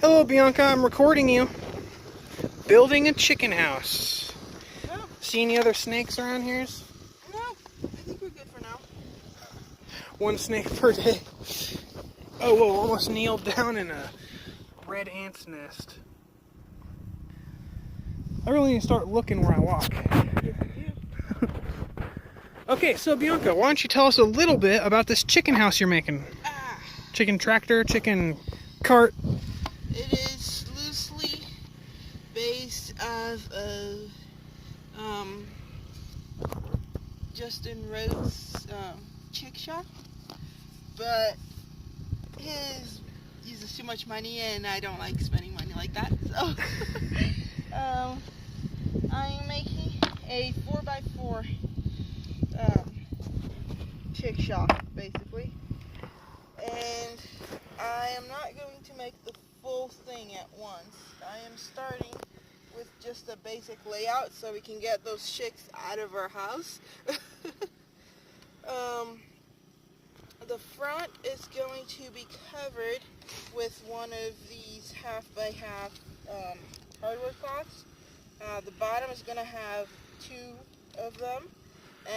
Hello, Bianca. I'm recording you. Building a chicken house. No. See any other snakes around here? No, I think we're good for now. One snake per day. Oh, whoa, almost kneeled down in a red ant's nest. I really need to start looking where I walk. Okay, so Bianca, why don't you tell us a little bit about this chicken house you're making? Chicken tractor, chicken cart. It is loosely based off of Justin Rhodes' chick shop, but his uses too much money and I don't like spending money like that, so I'm making a 4x4 chick shop basically, and I am not going to make the full thing at once. I am starting with just a basic layout so we can get those chicks out of our house. The front is going to be covered with one of these half-by-half hardwood cloths. The bottom is going to have two of them,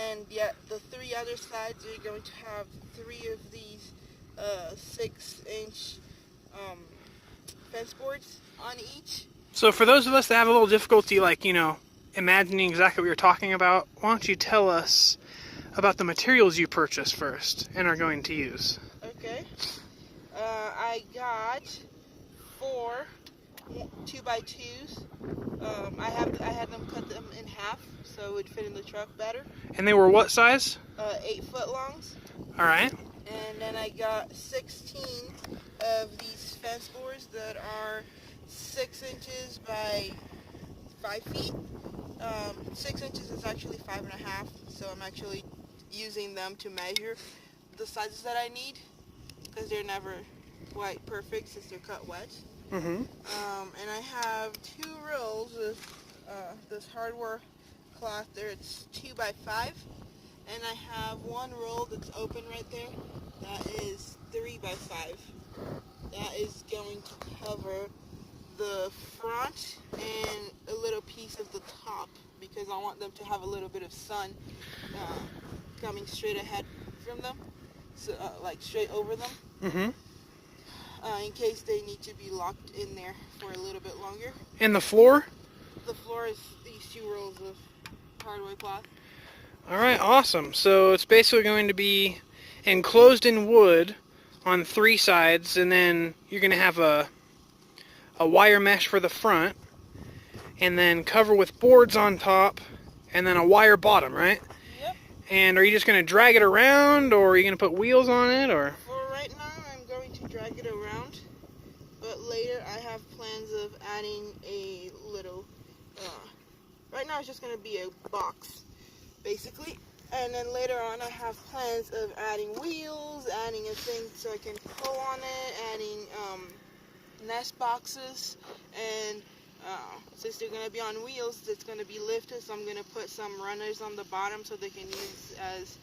and yet the three other sides are going to have three of these 6-inch fence boards on each. So for those of us that have a little difficulty, imagining exactly what you're talking about, why don't you tell us about the materials you purchased first and are going to use? Okay. I got 4 2x2s. I had them cut them in half so it would fit in the truck better. And they were what size? 8-foot longs. All right. And then I got 16 of these fence boards that are 6 inches by 5 feet. 6 inches is actually 5.5, so I'm actually using them to measure the sizes that I need, because they're never quite perfect since they're cut wet. Mm-hmm. And I have 2 rolls of this hardware cloth there. It's 2x5, and I have 1 roll that's open right there. That is 3x5. That is going to cover the front and a little piece of the top, because I want them to have a little bit of sun coming straight ahead from them, so like straight over them. Mm-hmm. In case they need to be locked in there for a little bit longer. And the floor? The floor is these 2 rolls of hardwood cloth. All right, awesome. So it's basically going to be enclosed in wood on 3 sides, and then you're going to have a wire mesh for the front, and then cover with boards on top, and then a wire bottom, right? Yep. And are you just going to drag it around, or are you going to put wheels on it, or? For right now, I'm going to drag it around, but later I have plans of adding a little, right now it's just going to be a box, basically. And then later on, I have plans of adding wheels, adding a thing so I can pull on it, adding nest boxes, and since they're going to be on wheels, it's going to be lifted, so I'm going to put some runners on the bottom so they can use as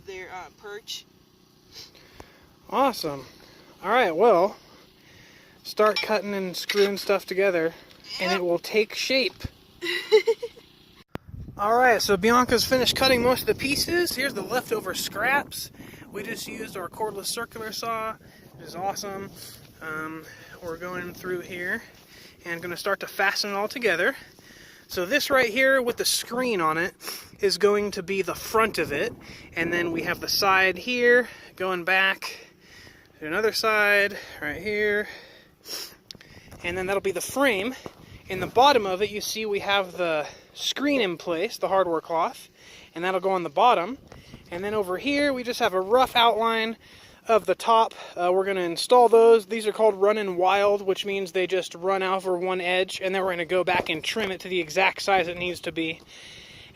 their perch. Awesome. All right, well, start cutting and screwing stuff together, and it will take shape. All right, so Bianca's finished cutting most of the pieces. Here's the leftover scraps. We just used our cordless circular saw, which is awesome. We're going through here and going to start to fasten it all together. So this right here with the screen on it is going to be the front of it, and then we have the side here going back to another side right here, and then that'll be the frame. In the bottom of it, you see we have the screen in place, the hardware cloth, and that'll go on the bottom. And then over here, we just have a rough outline of the top. We're going to install those. These are called run-in wild, which means they just run over one edge, and then we're going to go back and trim it to the exact size it needs to be.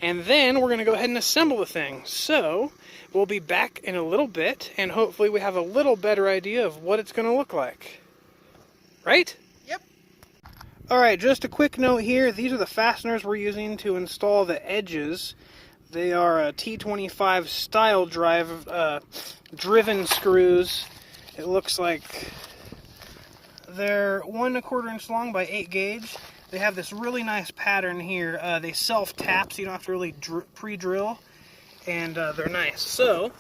And then we're going to go ahead and assemble the thing. So we'll be back in a little bit, and hopefully we have a little better idea of what it's going to look like. Right? Yep. Alright, just a quick note here. These are the fasteners we're using to install the edges. They are a T25 style drive driven screws. It looks like They're 1 1/4 inch long by 8 gauge. They have this really nice pattern here. They self-tap, so you don't have to really pre-drill, and they're nice. So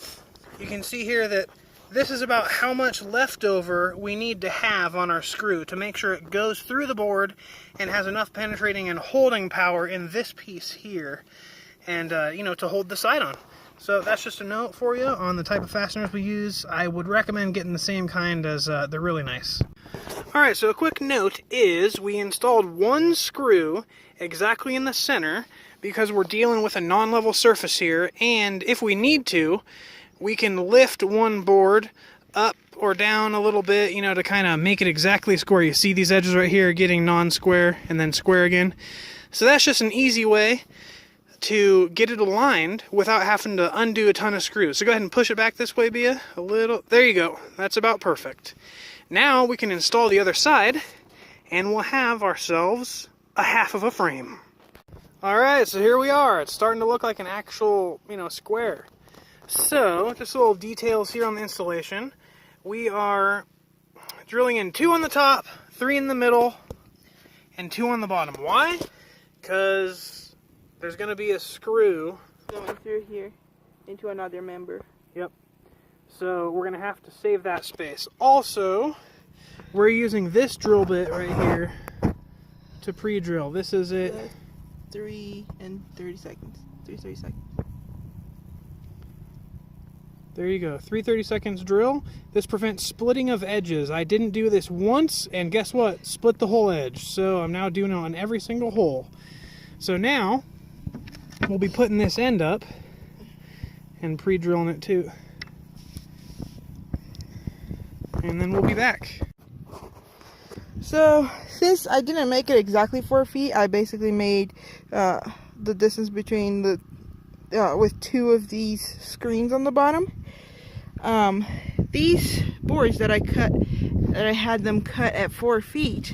you can see here that this is about how much leftover we need to have on our screw to make sure it goes through the board and has enough penetrating and holding power in this piece here, and you know, to hold the side on. So that's just a note for you on the type of fasteners we use. I would recommend getting the same kind, as they're really nice. Alright, so a quick note is we installed 1 screw exactly in the center because we're dealing with a non-level surface here, and if we need to, we can lift one board up or down a little bit, you know, to kind of make it exactly square. You see these edges right here getting non-square and then square again. So that's just an easy way to get it aligned without having to undo a ton of screws. So go ahead and push it back this way, Bia, a little. There you go. That's about perfect. Now we can install the other side, and we'll have ourselves a half of a frame. Alright, so here we are. It's starting to look like an actual, you know, square. So, just little details here on the installation. We are drilling in 2 on the top, 3 in the middle, and 2 on the bottom. Why? Because there's going to be a screw going through here into another member. Yep. So we're going to have to save that space. Also, we're using this drill bit right here to pre-drill. This is it. 3 and 30 seconds. 3:30 seconds. There you go. 3:30 seconds drill. This prevents splitting of edges. I didn't do this once, and guess what? Split the whole edge. So I'm now doing it on every single hole. So now we'll be putting this end up and pre-drilling it too. And then we'll be back. So, since I didn't make it exactly 4 feet, I basically made the distance between the with 2 of these screens on the bottom. These boards that I had them cut at 4 feet,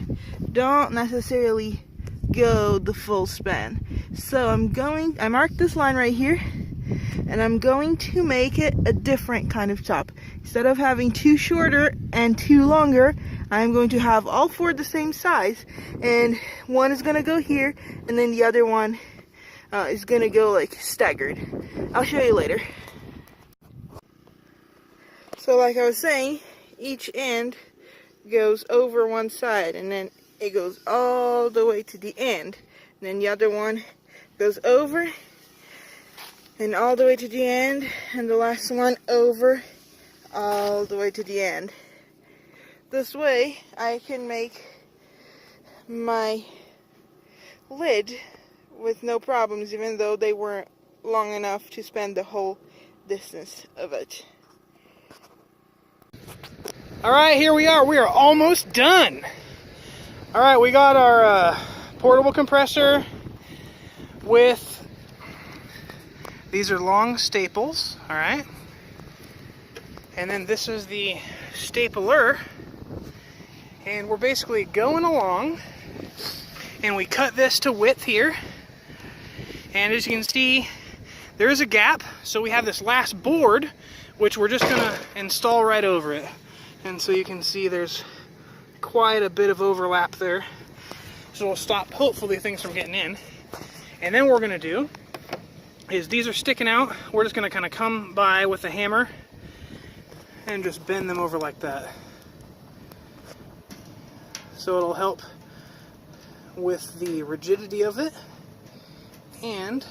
don't necessarily go the full span. So I marked this line right here, and I'm going to make it a different kind of chop. Instead of having 2 shorter and 2 longer, I'm going to have all 4 the same size, and one is going to go here, and then the other one is going to go like staggered. I'll show you later. So like I was saying, each end goes over one side, and then it goes all the way to the end. And then the other one goes over and all the way to the end, and the last one over all the way to the end. This way I can make my lid with no problems, even though they weren't long enough to span the whole distance of it. Alright, here we are. We are almost done. Alright, we got our portable compressor with, these are long staples, alright? And then this is the stapler. And we're basically going along, and we cut this to width here. And as you can see, there is a gap, so we have this last board, which we're just going to install right over it. And so you can see there's quite a bit of overlap there. So it'll stop, hopefully, things from getting in. And then what we're going to do is, these are sticking out. We're just going to kind of come by with a hammer and just bend them over like that. So it'll help with the rigidity of it, and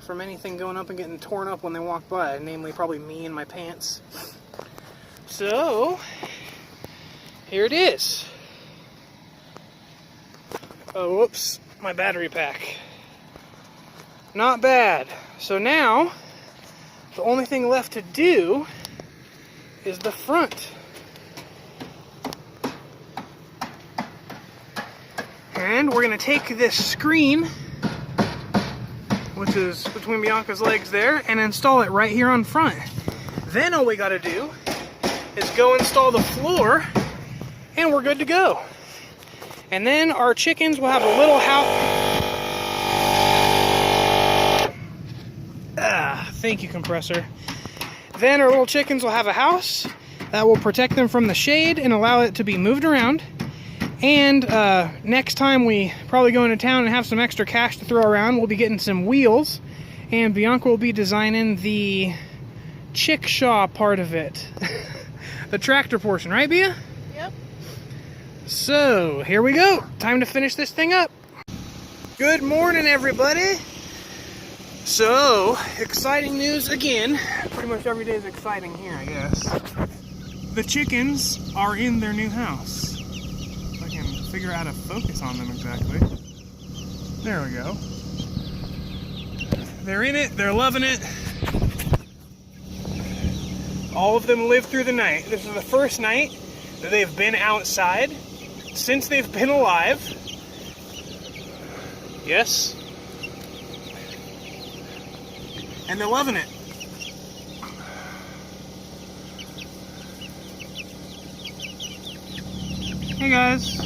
from anything going up and getting torn up when they walk by, namely probably me and my pants. So, here it is. Oh, whoops, my battery pack. Not bad. So now, the only thing left to do is the front. And we're going to take this screen, which is between Bianca's legs there, and install it right here on front. Then all we got to do is go install the floor, and we're good to go. And then our chickens will have a little house. Thank you, compressor. Then our little chickens will have a house that will protect them from the shade and allow it to be moved around. And next time we probably go into town and have some extra cash to throw around, we'll be getting some wheels, and Bianca will be designing the chickshaw part of it. The tractor portion, right, Bia? Yep. So, here we go. Time to finish this thing up. Good morning, everybody. So, exciting news again. Pretty much every day is exciting here, I guess. The chickens are in their new house. If I can figure out how to focus on them exactly. There we go. They're in it, they're loving it. All of them lived through the night. This is the first night that they've been outside since they've been alive. Yes. And they're loving it. Hey guys.